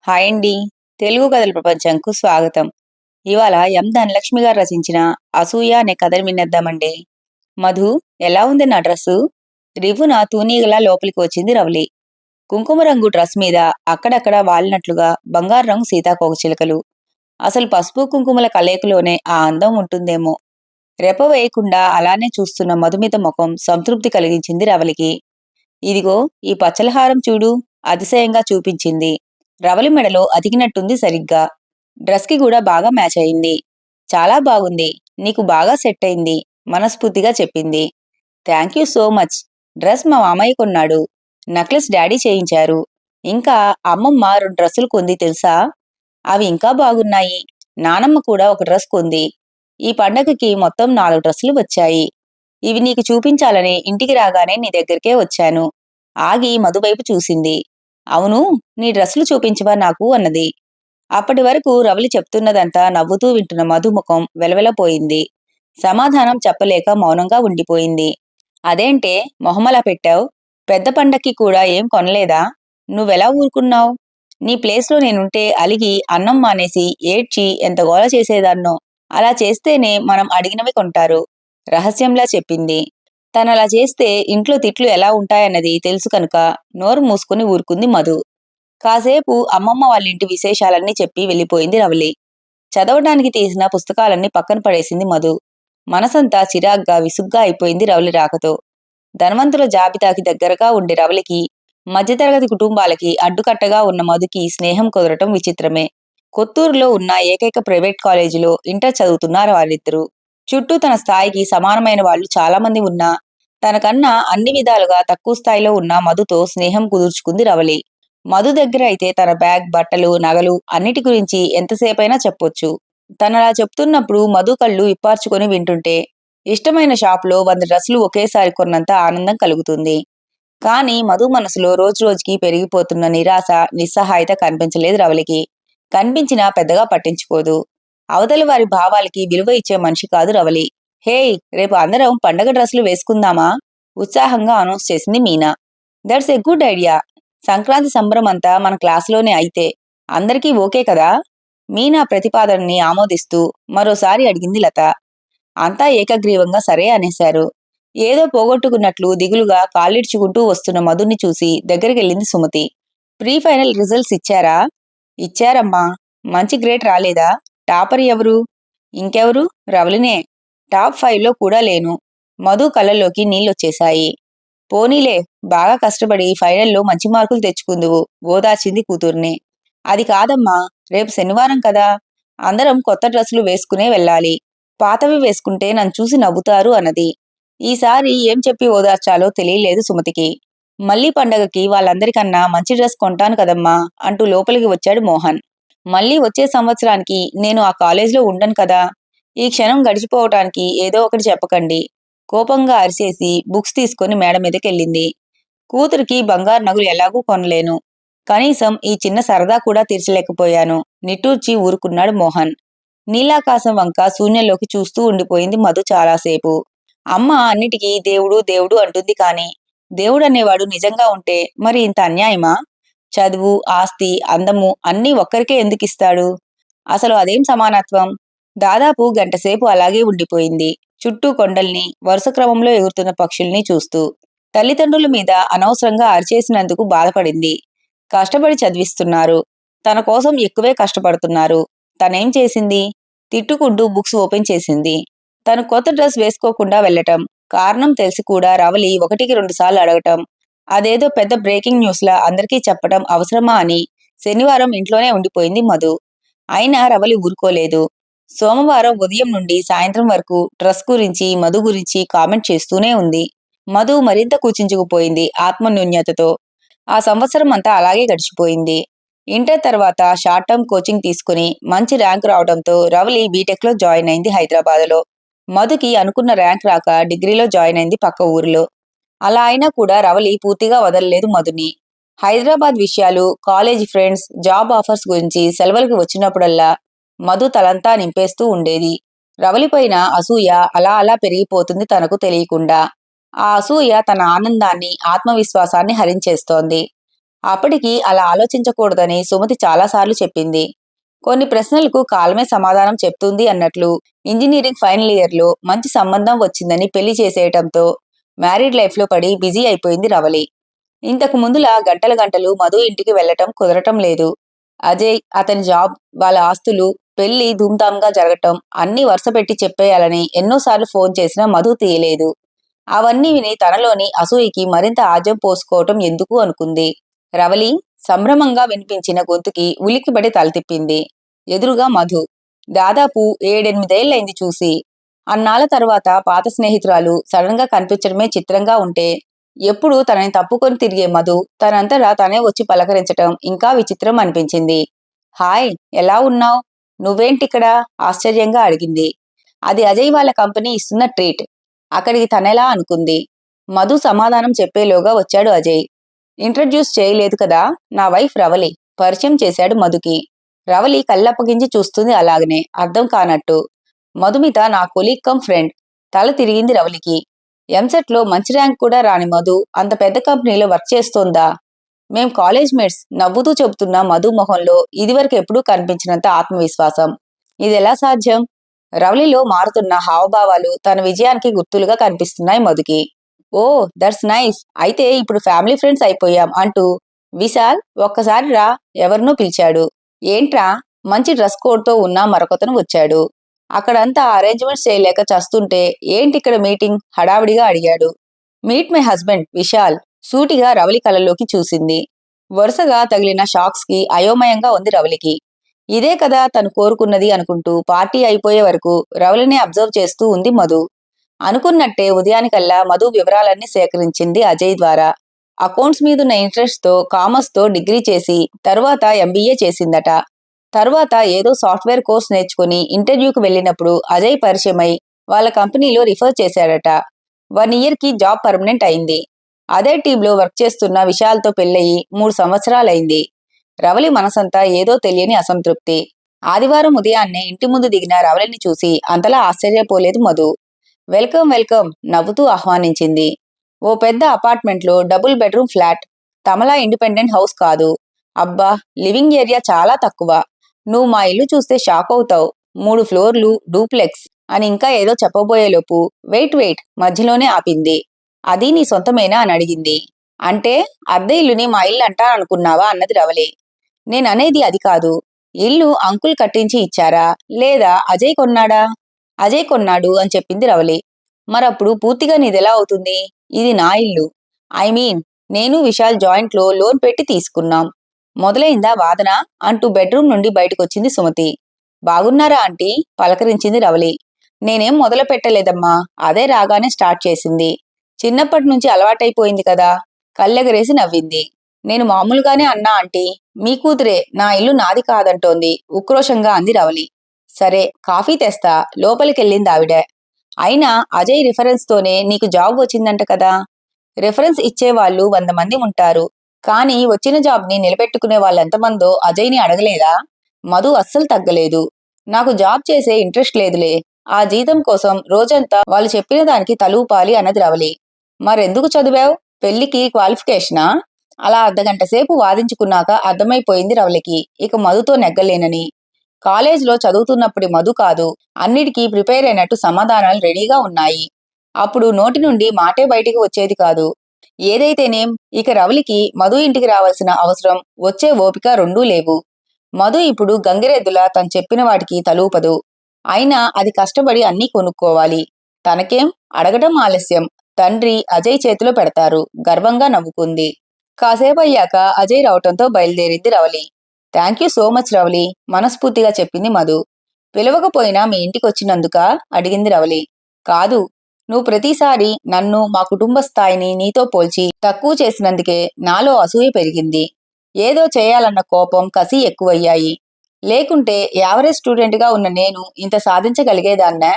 Hi అండి. తెలుగు కథల ప్రపంచంకు స్వాగతం. ఇవాళ ధనలక్ష్మి గారు రచించిన 'అసూయ' అనే కథను వినేద్దామండి. మధు, ఎలా ఉంది నా డ్రెస్సు? రివ్వున తూనీగలా లోపలికి వచ్చింది రవలి. కుంకుమ రంగు డ్రెస్ మీద అక్కడక్కడ వాలినట్లుగా బంగారు రంగు సీతాకోకచిలుకలు. అసలు పసుపు కుంకుమల కలయికలోనే ఆ అందం ఉంటుందేమో. రెప్ప వేయకుండా అలానే చూస్తున్న మధుమిత ముఖం సంతృప్తి కలిగించింది రవలికి. ఇదిగో ఈ పచ్చలహారం చూడు, అతిశయంగా చూపించింది. రవలి మెడలో అతికినట్టుంది సరిగ్గా. డ్రెస్ కి కూడా బాగా మ్యాచ్ అయింది. చాలా బాగుంది. నీకు బాగా సెట్ అయింది మనస్ఫూర్తిగా చెప్పింది. Thank you so much. Dress మా మామయ్య కొన్నాడు. నెక్లెస్ డాడీ చేయించారు. ఇంకా అమ్మమ్మ 2 డ్రెస్సులు కొంది తెలుసా? అవి ఇంకా బాగున్నాయి. నానమ్మ కూడా ఒక డ్రెస్ కొంది. ఈ పండగకి మొత్తం 4 డ్రెస్సులు వచ్చాయి. ఇవి నీకు చూపించాలని ఇంటికి రాగానే నీ దగ్గరికే వచ్చాను. ఆగి మధువైపు చూసింది. అవును, నీ డ్రెస్సులు చూపించవా నాకు అన్నది. అప్పటి వరకు రవలి చెప్తున్నదంతా నవ్వుతూ వింటున్న మధు ముఖం వెలవెలపోయింది. సమాధానం చెప్పలేక మౌనంగా ఉండిపోయింది. అదేంటే మొహమలా పెట్టావు? పెద్ద పండక్కి కూడా ఏం కొనలేదా? నువ్వెలా ఊరుకున్నావు? నీ ప్లేస్లో నేనుంటే అలిగి అన్నం మానేసి ఏడ్చి ఎంత గోల చేసేదాన్నో. అలా చేస్తేనే మనం అడిగినవి కొంటారు రహస్యంలా చెప్పింది. తనలా చేస్తే ఇంట్లో తిట్లు ఎలా ఉంటాయన్నది తెలుసు కనుక నోరు మూసుకుని ఊరుకుంది మధు. కాసేపు అమ్మమ్మ వాళ్ళింటి విశేషాలన్నీ చెప్పి వెళ్ళిపోయింది రవలి. చదవడానికి తీసిన పుస్తకాలన్నీ పక్కన పడేసింది మధు. మనసంతా చిరాగ్గా విసుగ్గా అయిపోయింది రవలి రాకతో. ధనవంతుల జాబితాకి దగ్గరగా ఉండే రవలికి, మధ్యతరగతి కుటుంబాలకి అడ్డుకట్టగా ఉన్న మధుకి స్నేహం కుదరటం విచిత్రమే. కొత్తూరులో ఉన్న ఏకైక ప్రైవేట్ కాలేజీలో ఇంటర్ చదువుతున్నారు వారిద్దరూ. చుట్టూ తన స్థాయికి సమానమైన వాళ్ళు చాలామంది ఉన్నా, తనకన్నా అన్ని విధాలుగా తక్కువ స్థాయిలో ఉన్న మధుతో స్నేహం కుదుర్చుకుంది రవలి. మధు దగ్గర అయితే తన బ్యాగ్, బట్టలు, నగలు అన్నిటి గురించి ఎంతసేపైనా చెప్పొచ్చు. తనలా చెప్తున్నప్పుడు మధు కళ్ళు విప్పార్చుకొని వింటుంటే ఇష్టమైన షాపులో 100 డ్రెస్సులు ఒకేసారి కొన్నంత ఆనందం కలుగుతుంది. కానీ మధు మనసులో రోజురోజుకి పెరిగిపోతున్న నిరాశ, నిస్సహాయత కనిపించలేదు రవలికి. కనిపించినా పెద్దగా పట్టించుకోదు. అవతలి వారి భావాలకి విలువ ఇచ్చే మనిషి కాదు రవలి. హేయ్, రేపు అందరం పండగ డ్రెస్సులు వేసుకుందామా? ఉత్సాహంగా అనౌన్స్ చేసింది Meena. That's a good idea. Sankranti సంబరమంతా మన క్లాసులోనే అయితే అందరికీ ఓకే కదా? మీనా ప్రతిపాదనని ఆమోదిస్తూ మరోసారి అడిగింది లత. అంతా ఏకగ్రీవంగా సరే అనేశారు. ఏదో పోగొట్టుకున్నట్లు దిగులుగా కాళ్ళిడ్చుకుంటూ వస్తున్న మధుని చూసి దగ్గరికెళ్ళింది సుమతి. ప్రీ ఫైనల్ రిజల్ట్స్ ఇచ్చారా? ఇచ్చారమ్మా. మంచి గ్రేడ్ రాలేదా? టాపర్ ఎవరు? ఇంకెవరు? రవలినే. టాప్ 5లో కూడా లేను. మధు కళ్ళల్లోకి నీళ్లొచ్చేశాయి. పోనీలే, బాగా కష్టపడి ఫైనల్లో మంచి మార్కులు తెచ్చుకుందువు ఓదార్చింది కూతుర్ని. అది కాదమ్మా, రేపు శనివారం కదా. అందరం కొత్త డ్రెస్సులు వేసుకునే వెళ్ళాలి. పాతవి వేసుకుంటే నన్ను చూసి నవ్వుతారు అన్నది. ఈసారి ఏం చెప్పి ఓదార్చాలో తెలియలేదు సుమతికి. మళ్ళీ పండగకి వాళ్ళందరికన్నా మంచి డ్రెస్ కొంటాను కదమ్మా అంటూ లోపలికి వచ్చాడు మోహన్. మళ్ళీ వచ్చే సంవత్సరానికి నేను ఆ కాలేజీలో ఉండను కదా. ఈ క్షణం గడిచిపోవటానికి ఏదో ఒకటి చెప్పకండి. కోపంగా అరిసేసి బుక్స్ తీసుకుని మేడ మీదకెళ్ళింది. కూతురికి బంగారు నగలు ఎలాగూ కొనలేను. కనీసం ఈ చిన్న సరదా కూడా తీర్చలేకపోయాను నిట్టూర్చి ఊరుకున్నాడు మోహన్. నీలాకాశం వంక శూన్యంలోకి చూస్తూ ఉండిపోయింది మధు చాలాసేపు. అమ్మ అన్నిటికీ దేవుడు దేవుడు అంటుంది కాని, దేవుడనేవాడు నిజంగా ఉంటే మరి ఇంత అన్యాయమా? చదువు, ఆస్తి, అందము అన్నీ ఒక్కరికే ఎందుకిస్తాడు? అసలు అదేం సమానత్వం? దాదాపు గంటసేపు అలాగే ఉండిపోయింది, చుట్టూ కొండల్ని, వరుస క్రమంలో ఎగురుతున్న పక్షుల్ని చూస్తూ. తల్లిదండ్రుల మీద అనవసరంగా అరిచేసినందుకు బాధపడింది. కష్టపడి చదివిస్తున్నారు. తన కోసం ఎక్కువే కష్టపడుతున్నారు. తనేం చేసింది? తిట్టుకుంటూ బుక్స్ ఓపెన్ చేసింది. తను కొత్త డ్రెస్ వేసుకోకుండా వెళ్ళటం, కారణం తెలిసి కూడా రవలి 1కి 2 సార్లు అడగటం, అదేదో పెద్ద బ్రేకింగ్ న్యూస్లా అందరికీ చెప్పటం అవసరమా అని శనివారం ఇంట్లోనే ఉండిపోయింది మధు. అయినా రవలి ఊరుకోలేదు. సోమవారం ఉదయం నుండి సాయంత్రం వరకు డ్రెస్ గురించి, మధు గురించి కామెంట్ చేస్తూనే ఉంది. మధు మరింత కూచించుకుపోయింది ఆత్మన్యూన్యతతో. ఆ సంవత్సరం అంతా అలాగే గడిచిపోయింది. ఇంటర్ తర్వాత షార్ట్ టర్మ్ కోచింగ్ తీసుకుని మంచి ర్యాంక్ రావడంతో రవలి బీటెక్లో జాయిన్ అయింది హైదరాబాద్లో. మధుకి అనుకున్న ర్యాంక్ రాక డిగ్రీలో జాయిన్ అయింది పక్క ఊరిలో. అలా అయినా కూడా రవలి పూర్తిగా వదలలేదు మధుని. హైదరాబాద్ విషయాలు, కాలేజీ ఫ్రెండ్స్, జాబ్ ఆఫర్స్ గురించి సెలవులకి వచ్చినప్పుడల్లా మధు తలంతా నింపేస్తూ ఉండేది. రవలిపైన అసూయ అలా అలా పెరిగిపోతుంది తనకు తెలియకుండా. ఆ అసూయ తన ఆనందాన్ని, ఆత్మవిశ్వాసాన్ని హరించేస్తోంది. అప్పటికి అలా ఆలోచించకూడదని సుమతి చాలాసార్లు చెప్పింది. కొన్ని ప్రశ్నలకు కాలమే సమాధానం చెప్తుంది అన్నట్లు ఇంజనీరింగ్ ఫైనల్ ఇయర్లో మంచి సంబంధం వచ్చిందని పెళ్లి చేసేయటంతో మ్యారీడ్ లైఫ్లో పడి బిజీ అయిపోయింది రవలి. ఇంతకు ముందులా గంటలు గంటలు మధు ఇంటికి వెళ్లటం కుదరటం లేదు. అజయ్, అతని జాబ్, వాళ్ళ ఆస్తులు, పెళ్లి ధూమ్ధాంగా జరగటం అన్నీ వరుసపెట్టి చెప్పేయాలని ఎన్నోసార్లు ఫోన్ చేసినా మధు తీయలేదు. అవన్నీ విని తనలోని అసూయకి మరింత ఆజ్యం పోసుకోవటం ఎందుకు అనుకుంది. రవలి సంభ్రమంగా వినిపించిన గొంతుకి ఉలిక్కిపడి తల తిప్పింది. ఎదురుగా మధు. దాదాపు 7-8 ఏళ్లైంది చూసి. అన్నాళ్ల తర్వాత పాత స్నేహితురాలు సడన్ గా కనిపించడమే చిత్రంగా ఉంటే, ఎప్పుడూ తనని తప్పుకొని తిరిగే మధు తనంతటా తనే వచ్చి పలకరించటం ఇంకా విచిత్రం అనిపించింది. హాయ్, ఎలా ఉన్నావ్? నువ్వేంటిక్కడ? ఆశ్చర్యంగా అడిగింది. అది అజయ్ వాళ్ళ కంపెనీ ఇస్తున్న ట్రీట్. అక్కడికి తనెలా అనుకుంది. మధు సమాధానం చెప్పేలోగా వచ్చాడు అజయ్. ఇంట్రడ్యూస్ చేయలేదు కదా, నా వైఫ్ రవలి, పరిచయం చేశాడు మధుకి. రవలి కళ్ళప్పగించి చూస్తుంది అలాగనే, అర్థం కానట్టు. మధుమిత నా కొలీగ్ కమ్ ఫ్రెండ్. తల తిరిగింది రవలికి. ఎంసెట్లో మంచి ర్యాంక్ కూడా రాని మధు అంత పెద్ద కంపెనీలో వర్క్ చేస్తోందా? మేం కాలేజ్ మేట్స్, నవ్వుతూ చెబుతున్న మధు మొహంలో ఇదివరకు ఎప్పుడూ కనిపించినంత ఆత్మవిశ్వాసం. ఇదెలా సాధ్యం? రవలిలో మారుతున్న హావభావాలు తన విజయానికి గుర్తులుగా కనిపిస్తున్నాయి మధుకి. ఓ, దట్స్ నైస్. అయితే ఇప్పుడు ఫ్యామిలీ ఫ్రెండ్స్ అయిపోయాం అంటూ విశాల్ ఒక్కసారి రా ఎవరినో పిలిచాడు. ఏంట్రా? మంచి డ్రెస్ కోడ్తో ఉన్న మరొకతను వచ్చాడు. అక్కడంతా అరేంజ్మెంట్స్ చేయలేక చస్తుంటే ఏంటిక్కడ మీటింగ్ హడావిడిగా అడిగాడు. Meet my husband Vishal. సూటిగా రవలి కళ్ళలోకి చూసింది. వరుసగా తగిలిన షాక్స్ కి అయోమయంగా ఉంది రవలికి. ఇదే కదా తను కోరుకున్నది అనుకుంటూ పార్టీ అయిపోయే వరకు రవలిని అబ్జర్వ్ చేస్తూ ఉంది మధు. అనుకున్నట్టే ఉదయానికల్లా మధు వివరాలన్నీ సేకరించింది అజయ్ ద్వారా. అకౌంట్స్ మీదున్న ఇంట్రెస్ట్ తో కామర్స్ తో డిగ్రీ చేసి తరువాత ఎంబీఏ చేసిందట. తరువాత ఏదో సాఫ్ట్వేర్ కోర్స్ నేర్చుకుని ఇంటర్వ్యూకి వెళ్ళినప్పుడు అజయ్ పరిచయమై వాళ్ళ కంపెనీలో రిఫర్ చేశాడట. 1 year కి జాబ్ పర్మనెంట్ అయింది. అదే టీంలో వర్క్ చేస్తున్న విశాల్తో పెళ్ళయి 3 సంవత్సరాలైంది. రవలి మనసంతా ఏదో తెలియని అసంతృప్తి. ఆదివారం ఉదయాన్నే ఇంటి ముందు దిగిన రవలిని చూసి అంతలా ఆశ్చర్యపోలేదు మధు. వెల్కమ్ వెల్కమ్ నవ్వుతూ ఆహ్వానించింది. ఓ పెద్ద అపార్ట్మెంట్లో డబుల్ బెడ్రూమ్ ఫ్లాట్. తమలా ఇండిపెండెంట్ హౌస్ కాదు. అబ్బా, లివింగ్ ఏరియా చాలా తక్కువ. నువ్వు మా ఇల్లు చూస్తే షాక్ అవుతావు. 3 ఫ్లోర్లు, డూప్లెక్స్ అని ఇంకా ఏదో చెప్పబోయేలోపు వెయిట్ వెయిట్ మధ్యలోనే ఆపింది. అది నీ సొంతమేనా అని అడిగింది. అంటే అద్దె ఇల్లుని మా ఇల్లు అంటాననుకున్నావా అన్నది రవలి. నేననేది అది కాదు. ఇల్లు అంకుల్ కట్టించి ఇచ్చారా లేదా అజయ్ కొన్నాడా? అజయ్ కొన్నాడు అని చెప్పింది రవలి. మరప్పుడు పూర్తిగా నీదెలా అవుతుంది? ఇది నా ఇల్లు. ఐ మీన్, నేను విశాల్ జాయింట్లో లోన్ పెట్టి తీసుకున్నాం. మొదలైందా వాదన అంటూ బెడ్రూమ్ నుండి బయటకొచ్చింది సుమతి. బాగున్నారా ఆంటీ? పలకరించింది రవలి. నేనేం మొదలు పెట్టలేదమ్మా, అదే రాగానే స్టార్ట్ చేసింది. చిన్నప్పటి నుంచి అలవాటైపోయింది కదా. కళ్ళెగరేసి నవ్వింది. నేను మామూలుగానే అన్నా ఆంటీ. మీ కూతురే నా ఇల్లు నాది కాదంటోంది ఉక్రోషంగా అంది రవలి. సరే, కాఫీ తెస్తా లోపలికెళ్ళింది ఆవిడ. అయినా అజయ్ రిఫరెన్స్ తోనే నీకు జాబ్ వచ్చిందంట కదా. రిఫరెన్స్ ఇచ్చేవాళ్ళు 100 మంది ఉంటారు. కానీ వచ్చిన జాబ్ ని నిలబెట్టుకునే వాళ్ళెంతమందో అజయ్ని అడగలేదా? మధు అస్సలు తగ్గలేదు. నాకు జాబ్ చేసే ఇంట్రెస్ట్ లేదులే. ఆ జీతం కోసం రోజంతా వాళ్ళు చెప్పిన దానికి తలూపాలి అన్నది రవలి. మరెందుకు చదివావ్? పెళ్లికి క్వాలిఫికేషనా? అలా అర్ధగంట సేపు వాదించుకున్నాక అర్థమైపోయింది రవలికి ఇక మధుతో నెగ్గలేనని. కాలేజ్లో చదువుతున్నప్పుడు మధు కాదు, అన్నిటికీ ప్రిపేర్ అయినట్టు సమాధానాలు రెడీగా ఉన్నాయి. అప్పుడు నోటి నుండి మాటే బయటికి వచ్చేది కాదు. ఏదైతేనేం ఇక రవలికి మధు ఇంటికి రావాల్సిన అవసరం, వచ్చే ఓపిక రెండూ లేవు. మధు ఇప్పుడు గంగిరెద్దులా తను చెప్పిన వాటికి తలూపదు. అయినా అది కష్టపడి అన్నీ కొనుక్కోవాలి. తనకేం, అడగటం ఆలస్యం. తండ్రి అజయ్ చేతిలో పెడతారు గర్వంగా నవ్వుకుంది. కాసేపయ్యాక అజయ్ రావటంతో బయలుదేరింది Ravali. Thank you so much Ravali, మనస్ఫూర్తిగా చెప్పింది మధు. పిలవకపోయినా మీ ఇంటికొచ్చినందుకా అడిగింది రవలి. కాదు, నువ్వు ప్రతిసారి నన్ను మా కుటుంబ స్థాయిని నీతో పోల్చి తక్కువ చేసినందుకే నాలో అసూయ పెరిగింది. ఏదో చేయాలన్న కోపం, కసి ఎక్కువయ్యాయి. లేకుంటే యావరేజ్ స్టూడెంట్గా ఉన్న నేను ఇంత సాధించగలిగేదాన్నా?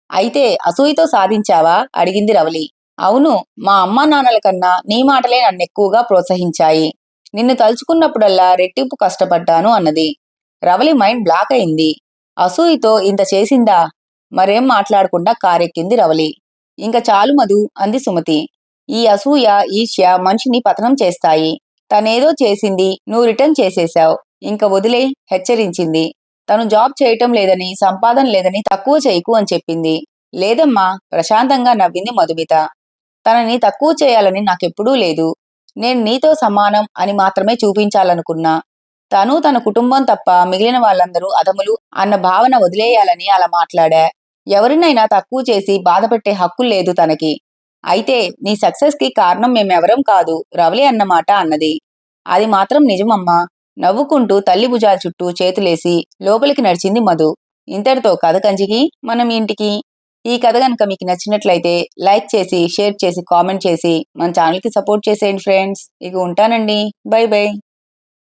అయితే అసూయతో సాధించావా అడిగింది రవలి. అవును, మా అమ్మా నాన్నల కన్నా నీ మాటలే నన్నెక్కువగా ప్రోత్సహించాయి. నిన్ను తలుచుకున్నప్పుడల్లా రెట్టింపు కష్టపడ్డాను అన్నది. రవలి మైండ్ బ్లాక్ అయింది. అసూయతో ఇంత చేసిందా? మరేం మాట్లాడకుండా కారెక్కింది రవలి. ఇంక చాలు మధు అంది సుమతి. ఈ అసూయ, ఈర్ష్య మనిషిని పతనం చేస్తాయి. తనేదో చేసింది, నువ్వు రిటర్న్ చేసేశావు. ఇంక వదిలేయ్ హెచ్చరించింది. తను జాబ్ చేయటం లేదని, సంపాదన లేదని తక్కువ చేయకు అని చెప్పింది. లేదమ్మా ప్రశాంతంగా నవ్వింది మధుమిత. తనని తక్కువ చేయాలని నాకెప్పుడూ లేదు. నేను నీతో సమానం అని మాత్రమే చూపించాలనుకున్నా. తను తన కుటుంబం తప్ప మిగిలిన వాళ్ళందరూ అధములు అన్న భావన వదిలేయాలని అలా మాట్లాడా. ఎవరినైనా తక్కువ చేసి బాధపెట్టే హక్కు లేదు తనకి. అయితే నీ సక్సెస్ కి కారణం మేమెవరం కాదు, రవలి అన్నమాట అన్నది. అది మాత్రం నిజమమ్మా. నవ్వుకుంటూ తల్లి భుజాల చుట్టూ చేతులేసి లోపలికి నడిచింది మధు. ఇంతటితో కథ కంచికి మనం ఇంటికి. ఈ కథ గనుక మీకు నచ్చినట్లయితే లైక్ చేసి, షేర్ చేసి, కామెంట్ చేసి మన ఛానల్కి సపోర్ట్ చేసేయండి ఫ్రెండ్స్. ఇక ఉంటానండి. By by.